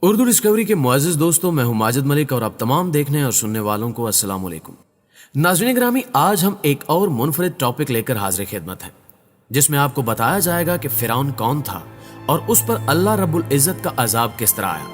Urdu discovery के मुअज़्ज़िज़ दोस्तों, मैं हूं माजिद मलिक और आप तमाम देखने और सुनने वालों को अस्सलाम वालेकुम। नाज़रीन ग्रामी, आज हम एक और मुनफरिद टॉपिक लेकर हाज़िर खिदमत हैं, जिसमें आपको बताया जाएगा कि फ़िरौन कौन था और उस पर अल्लाह रब्बुल इज़्ज़त का अज़ाब किस तरह आया,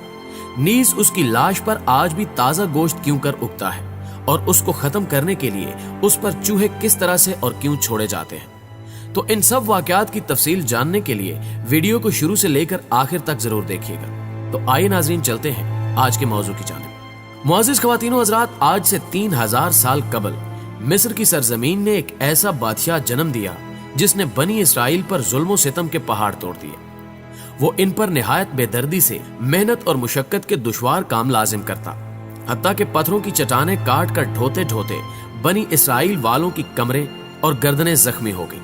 नीज़ उसकी लाश पर आज भी ताज़ा गोश्त क्यों कर उगता है और उसको ख़त्म करने के लिए उस पर चूहे किस तरह से और क्यों छोड़े जाते हैं। तो इन सब वाक़यात की तफसील जानने के लिए वीडियो को शुरू से लेकर आखिर तक ज़रूर देखिएगा। तो आइए नाज़रीन, चलते हैं आज के मौजू की जानिब। मुअज़्ज़िज़ ख़वातीन व हज़रात, आज से 3000 साल कबल मिस्र की सरजमीन ने एक ऐसा बादशाह जन्म दिया जिसने बनी इसराइल पर जुल्म सितम के पहाड़ तोड़ दिए। वो इन पर निहायत बेदर्दी से मेहनत और मुशक्कत के दुश्वार काम लाजिम करता, हत्ता के पत्थरों की चट्टानें काट कर ढोते ढोते बनी इसराइल वालों की कमरें और गर्दनें जख्मी हो गई।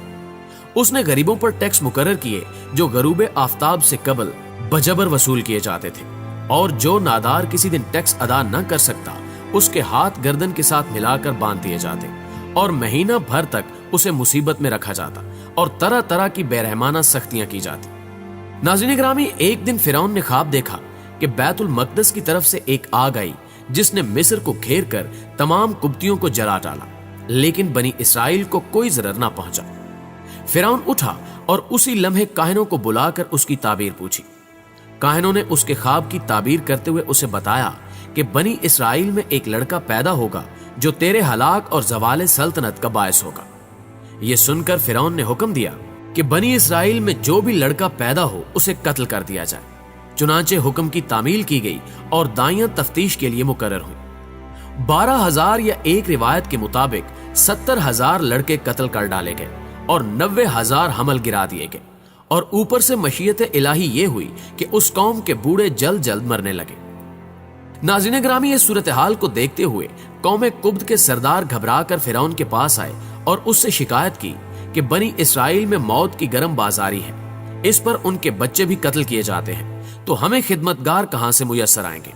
उसने गरीबों पर टैक्स मुकर्रर किए जो गरूबे आफ्ताब से कबल बजबर वसूल किए जाते थे, और जो नादार किसी दिन टैक्स अदा न कर सकता उसके हाथ गर्दन के साथ मिलाकर बांध दिए जाते और महीना भर तक उसे मुसीबत में रखा जाता और तरह तरह की बेरहमाना सख्तियां की जाती। नाज़रीन ग्रामी, एक दिन फ़िरौन ने ख्वाब देखा कि बैतुल मक़दस की तरफ से एक आग आई जिसने मिस्र को घेर कर तमाम कुब्तियों को जला डाला, लेकिन बनी इसराइल को कोई ज़रर ना पहुंचा। फ़िरौन उठा और उसी लम्हे काहिनों को बुलाकर उसकी ताबीर पूछी। काहिनों ने उसके ख्वाब की ताबीर करते हुए उसे बताया कि बनी इसराइल में एक लड़का पैदा होगा जो तेरे हलाक और ज़वाले सल्तनत का बायस होगा। यह सुनकर फ़िरौन ने हुक्म दिया कि बनी इसराइल में जो भी लड़का पैदा हो उसे कत्ल कर दिया जाए। चुनांचे हुक्म की तामील की गई और दाइयां तफ्तीश के लिए मुकर्रर हुई। 12,000 या एक रिवायत के मुताबिक 70,000 लड़के कत्ल कर डाले गए और 90,000 हमल गिरा दिए गए, और ऊपर से मशीयत इलाही ये हुई कि उस कौम के बूढ़े जल्द जल्द मरने लगे। नाज़रीन ग्रामी, इस सूरत हाल को देखते हुए कौम कुब्द के सरदार घबराकर फ़िरौन के पास आए और उससे शिकायत की कि बनी इसराइल में मौत की गर्म बाजारी है, इस पर उनके बच्चे भी कत्ल किए जाते हैं, तो हमें खिदमतगार कहां से मुयस्सर आएंगे।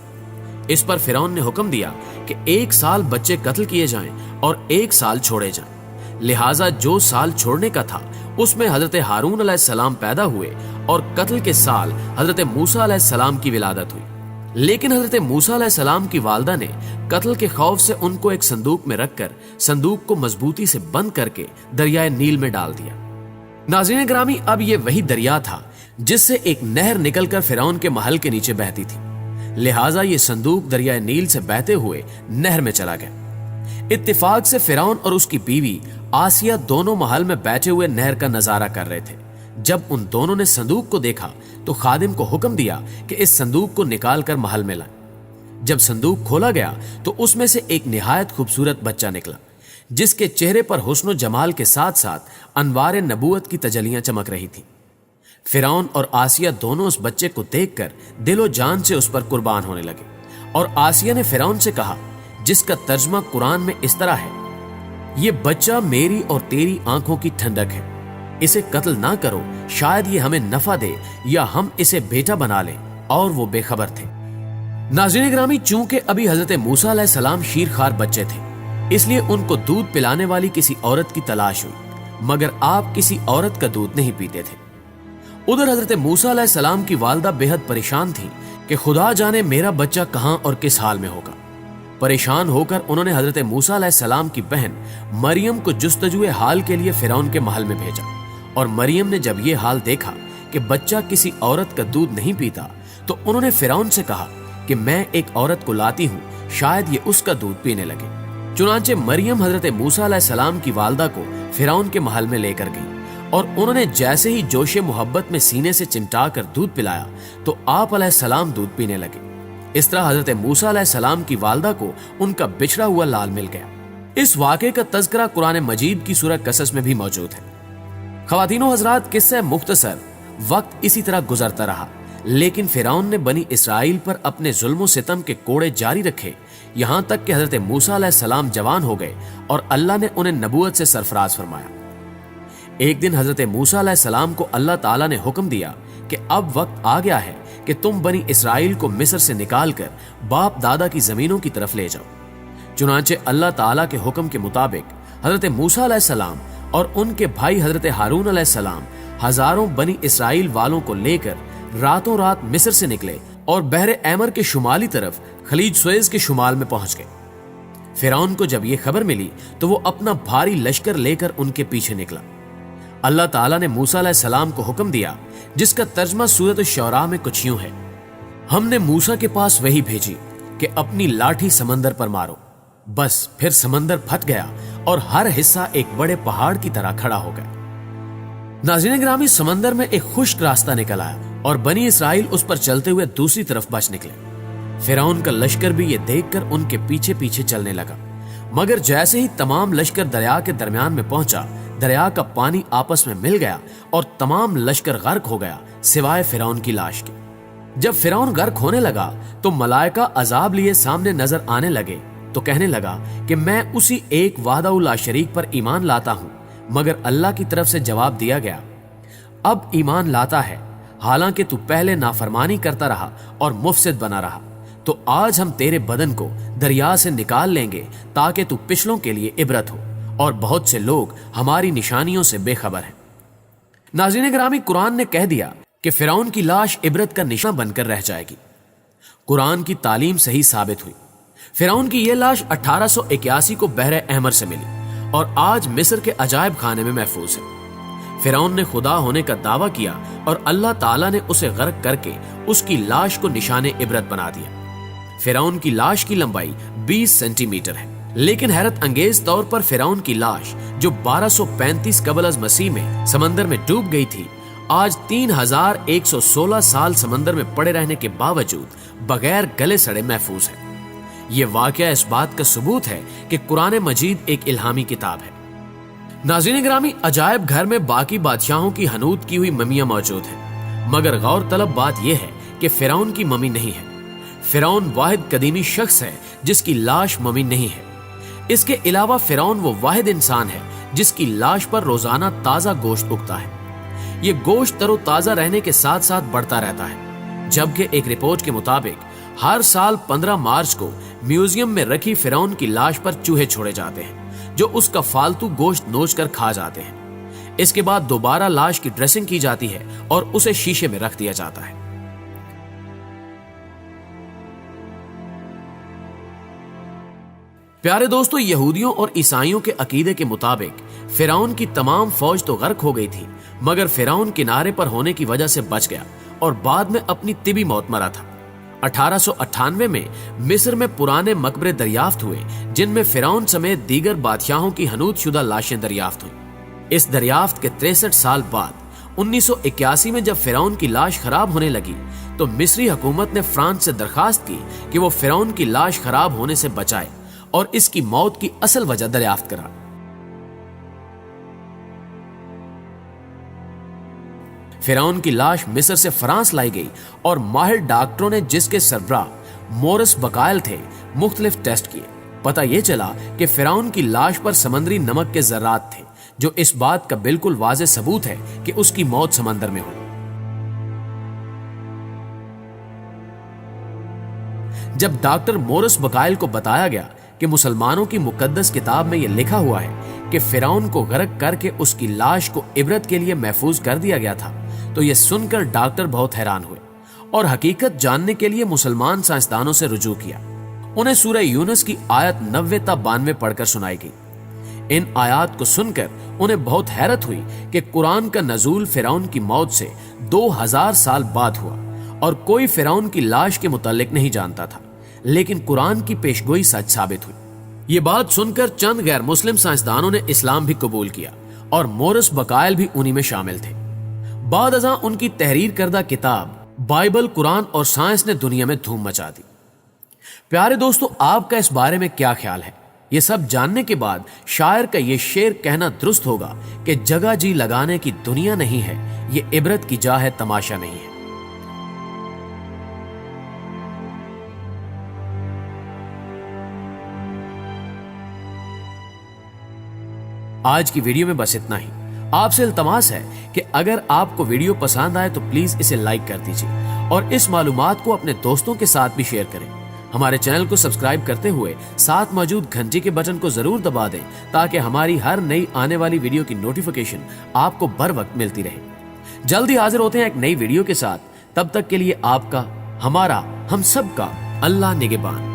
इस पर फ़िरौन ने हुक्म दिया कि 1 साल बच्चे कत्ल किए जाएं और 1 साल छोड़े जाएं। लिहाजा जो साल छोड़ने का था उसमें हजरत हारून अलैहिस्सलाम पैदा हुए और कत्ल के साल हजरत मूसा अलैहिस्सलाम की विलादत हुई। लेकिन हजरत मूसा अलैहिस्सलाम की वालदा ने कत्ल के खौफ से उनको एक संदूक में रखकर संदूक को मजबूती से बंद करके दरियाए नील में डाल दिया। नाज़रीन ग्रामी, अब ये वही दरिया था जिससे एक नहर निकलकर फ़िरौन के महल के नीचे बहती थी। लिहाजा ये संदूक दरियाए नील से बहते हुए नहर में चला गया। इत्तेफाक से फ़िरौन और उसकी बीवी आसिया दोनों महल में बैठे हुए नहर का नजारा कर रहे थे। जब उन दोनों ने संदूक को देखा तो खादिम को हुक्म दिया कि इस संदूक को निकाल कर महल में लाएं। जब संदूक खोला गया तो उसमें से एक निहायत खूबसूरत बच्चा निकला, जिसके चेहरे पर हुस्न जमाल के साथ साथ अनवार नबूवत की तजलियां चमक रही थी। फ़िरौन और आसिया दोनों उस बच्चे को देखकर दिलो जान से उस पर कुर्बान होने लगे, और आसिया ने फ़िरौन से कहा, जिसका तर्जमा कुरान में इस तरह है, ये बच्चा मेरी और तेरी आंखों की ठंडक है, इसे कत्ल ना करो, शायद ये हमें नफा दे या हम इसे बेटा बना लें। और वो बेखबर थे। नाज़रीन ग्रामी, चूंकि अभी हजरत मूसा अलैहिस्सलाम शीरखार बच्चे थे, इसलिए उनको दूध पिलाने वाली किसी औरत की तलाश हुई, मगर आप किसी औरत का दूध नहीं पीते थे। उधर हजरत मूसा अलैहिस्सलाम की वालदा बेहद परेशान थी कि खुदा जाने मेरा बच्चा कहां और किस हाल में होगा। परेशान होकर उन्होंने हजरत मूसा अलैहिस्सलाम की बहन मरियम को जुस्तजुए हाल के लिए फ़िरौन के महल में भेजा, और मरियम ने जब ये हाल देखा कि बच्चा किसी औरत का दूध नहीं पीता, तो उन्होंने फ़िरौन से कहा कि मैं एक औरत को लाती हूँ, शायद ये उसका दूध पीने लगे। चुनांचे मरियम हजरत मूसा अलैहिस्सलाम की वालदा को फ़िरौन के महल में लेकर गई, और उन्होंने जैसे ही जोशे मोहब्बत में सीने से चिमटा कर दूध पिलाया तो आप अलैहिस्सलाम दूध पीने लगे। इस तरह हजरत मूसा अलैहिस्सलाम की वालदा को उनका बिछड़ा हुआ लाल मिल गया। इस वाक़े का तज़किरा कुरान मजीद की सूरह कसस में भी मौजूद है। ख़वातीनो हज़रात, किस्सा मुख्तसर, वक्त इसी तरह गुजरता रहा, लेकिन फ़िरौन ने बनी इसराइल पर अपने जुल्म सितम के कोड़े जारी रखे, यहाँ तक कि हजरत मूसा अलैहिस्सलाम जवान हो गए और अल्लाह ने उन्हें नबूवत से सरफराज फरमाया। एक दिन हजरत मूसा अलैहिस्सलाम को अल्लाह ताला ने हुक्म दिया कि अब वक्त आ गया है कि तुम बनी इसराइल को मिस्र से निकालकर बाप दादा की जमीनों की तरफ ले जाओ। चुनांचे अल्लाह ताला के हुक्म के मुताबिक हजरत मूसा अलैहिस्सलाम और उनके भाई हजरत हारून अलैहिस्सलाम हजारों बनी इसराइल वालों को लेकर रातों रात मिस्र से निकले اور بحر احمر کے شمالی طرف خلیج سوئز کے شمال میں پہنچ گئے۔ فرعون کو جب یہ خبر ملی تو وہ اپنا بھاری لشکر لے کر ان کے پیچھے نکلا۔ اللہ تعالیٰ نے موسیٰ علیہ السلام کو حکم دیا، جس کا ترجمہ سورۃ الشعراء میں کچھ یوں ہے: ہم نے موسیٰ کے پاس وحی بھیجی کہ اپنی لاٹھی سمندر پر مارو۔ بس پھر سمندر پھٹ گیا اور ہر حصہ ایک بڑے پہاڑ کی طرح کھڑا ہو گیا۔ ناظرین گرامی، سمندر میں ایک خشک راستہ نکل آیا اور بنی اسرائیل اس پر چلتے ہوئے دوسری طرف بچ نکلے۔ فرعون کا لشکر بھی یہ دیکھ کر ان کے پیچھے پیچھے چلنے لگا، مگر جیسے ہی تمام لشکر دریا کے درمیان میں پہنچا، دریا کا پانی آپس میں مل گیا اور تمام لشکر غرق ہو گیا سوائے فرعون کی لاش کے۔ جب فرعون غرق ہونے لگا تو ملائکہ عذاب لیے سامنے نظر آنے لگے تو کہنے لگا کہ میں اسی ایک وحدہ لا شریک پر ایمان لاتا ہوں، مگر اللہ کی طرف سے جواب دیا گیا، اب ایمان لاتا ہے، حالانکہ تو پہلے نافرمانی کرتا رہا اور مفسد بنا رہا، تو آج ہم تیرے بدن کو دریا سے نکال لیں گے تاکہ تو پچھلوں کے لیے عبرت ہو، اور بہت سے لوگ ہماری نشانیوں سے بے خبر ہیں۔ ناظرین گرامی، قرآن نے کہہ دیا کہ فرعون کی لاش عبرت کا نشانہ بن کر رہ جائے گی۔ قرآن کی تعلیم صحیح ثابت ہوئی۔ فرعون کی یہ لاش 1881 کو بحر احمر سے ملی اور آج مصر کے عجائب خانے میں محفوظ ہے۔ فرعون نے خدا ہونے کا دعویٰ کیا اور اللہ تعالیٰ نے اسے غرق کر کے اس کی لاش کو نشان عبرت بنا دیا۔ فرعون کی لاش کی لمبائی 20 سینٹی میٹر ہے، لیکن حیرت انگیز طور پر فرعون کی لاش جو 1235 قبل از مسیح میں سمندر میں ڈوب گئی تھی، آج 3116 سال سمندر میں پڑے رہنے کے باوجود بغیر گلے سڑے محفوظ ہے۔ یہ واقعہ اس بات کا ثبوت ہے کہ قرآن مجید ایک الہامی کتاب ہے۔ ناظرین گرامی، عجائب گھر میں باقی بادشاہوں کی حنوط کی ہوئی ممیاں موجود ہیں، مگر غور طلب بات یہ ہے کہ فرعون کی ممی نہیں ہے۔ فرعون واحد قدیمی شخص ہے جس کی لاش ممی نہیں ہے۔ اس کے علاوہ فرعون وہ واحد انسان ہے جس کی لاش پر روزانہ تازہ گوشت اگتا ہے۔ یہ گوشت تر و تازہ رہنے کے ساتھ ساتھ بڑھتا رہتا ہے، جبکہ ایک رپورٹ کے مطابق ہر سال 15 مارچ کو میوزیم میں رکھی فرعون کی لاش پر چوہے چھوڑے جاتے ہیں جو اس کا فالتو گوشت نوچ کر کھا جاتے ہیں۔ اس کے بعد دوبارہ لاش کی ڈریسنگ کی جاتی ہے اور اسے شیشے میں رکھ دیا جاتا ہے۔ پیارے دوستو، یہودیوں اور عیسائیوں کے عقیدے کے مطابق فرعون کی تمام فوج تو غرق ہو گئی تھی، مگر فرعون کنارے پر ہونے کی وجہ سے بچ گیا اور بعد میں اپنی طبی موت مرا تھا۔ 1898 میں مصر میں پرانے مقبرے دریافت ہوئے جن میں فرعون سمیت دیگر بادشاہوں کی حنوط شدہ لاشیں دریافت ہوئیں۔ اس دریافت کے 63 سال بعد 1981 میں جب فرعون کی لاش خراب ہونے لگی تو مصری حکومت نے فرانس سے درخواست کی کہ وہ فرعون کی لاش خراب ہونے سے بچائے اور اس کی موت کی اصل وجہ دریافت کرا۔ فرعون کی لاش مصر سے فرانس لائی گئی اور ماہر ڈاکٹروں نے، جس کے سربراہ مورس بقائل تھے، مختلف ٹیسٹ کیے۔ پتہ یہ چلا کہ فرعون کی لاش پر سمندری نمک کے ذرات تھے، جو اس بات کا بالکل واضح ثبوت ہے کہ اس کی موت سمندر میں ہوئی۔ جب ڈاکٹر مورس بقائل کو بتایا گیا کہ مسلمانوں کی مقدس کتاب میں یہ لکھا ہوا ہے کہ فرعون کو غرق کر کے اس کی لاش کو عبرت کے لیے محفوظ کر دیا گیا تھا، تو یہ سن کر ڈاکٹر بہت حیران ہوئے اور حقیقت جاننے کے لیے مسلمان سائنسدانوں سے رجوع کیا۔ انہیں سورہ یونس کی آیت 90 تا 92 پڑھ کر سنائی گئی۔ ان آیات کو سن کر انہیں بہت حیرت ہوئی کہ قرآن کا نزول فرعون کی موت سے 2000 سال بعد ہوا اور کوئی فرعون کی لاش کے متعلق نہیں جانتا تھا، لیکن قرآن کی پیشگوئی سچ ثابت ہوئی۔ یہ بات سن کر چند غیر مسلم سائنسدانوں نے اسلام بھی قبول کیا اور مورس بقائل بھی انہی میں شامل تھے۔ بعد ازاں ان کی تحریر کردہ کتاب بائبل، قرآن اور سائنس نے دنیا میں دھوم مچا دی۔ پیارے دوستو، آپ کا اس بارے میں کیا خیال ہے؟ یہ سب جاننے کے بعد شاعر کا یہ شعر کہنا درست ہوگا کہ جگہ جی لگانے کی دنیا نہیں ہے، یہ عبرت کی جا ہے، تماشا نہیں ہے۔ آج کی ویڈیو میں بس اتنا ہی۔ آپ سے التماس ہے کہ اگر آپ کو ویڈیو پسند آئے تو پلیز اسے لائک کر دیجیے اور اس معلومات کو اپنے دوستوں کے ساتھ بھی شیئر کریں۔ ہمارے چینل کو سبسکرائب کرتے ہوئے ساتھ موجود گھنٹی کے بٹن کو ضرور دبا دیں تاکہ ہماری ہر نئی آنے والی ویڈیو کی نوٹیفیکیشن آپ کو بر وقت ملتی رہے۔ جلدی حاضر ہوتے ہیں ایک نئی ویڈیو کے ساتھ، تب تک کے لیے آپ کا ہمارا ہم سب کا اللہ نگہبان۔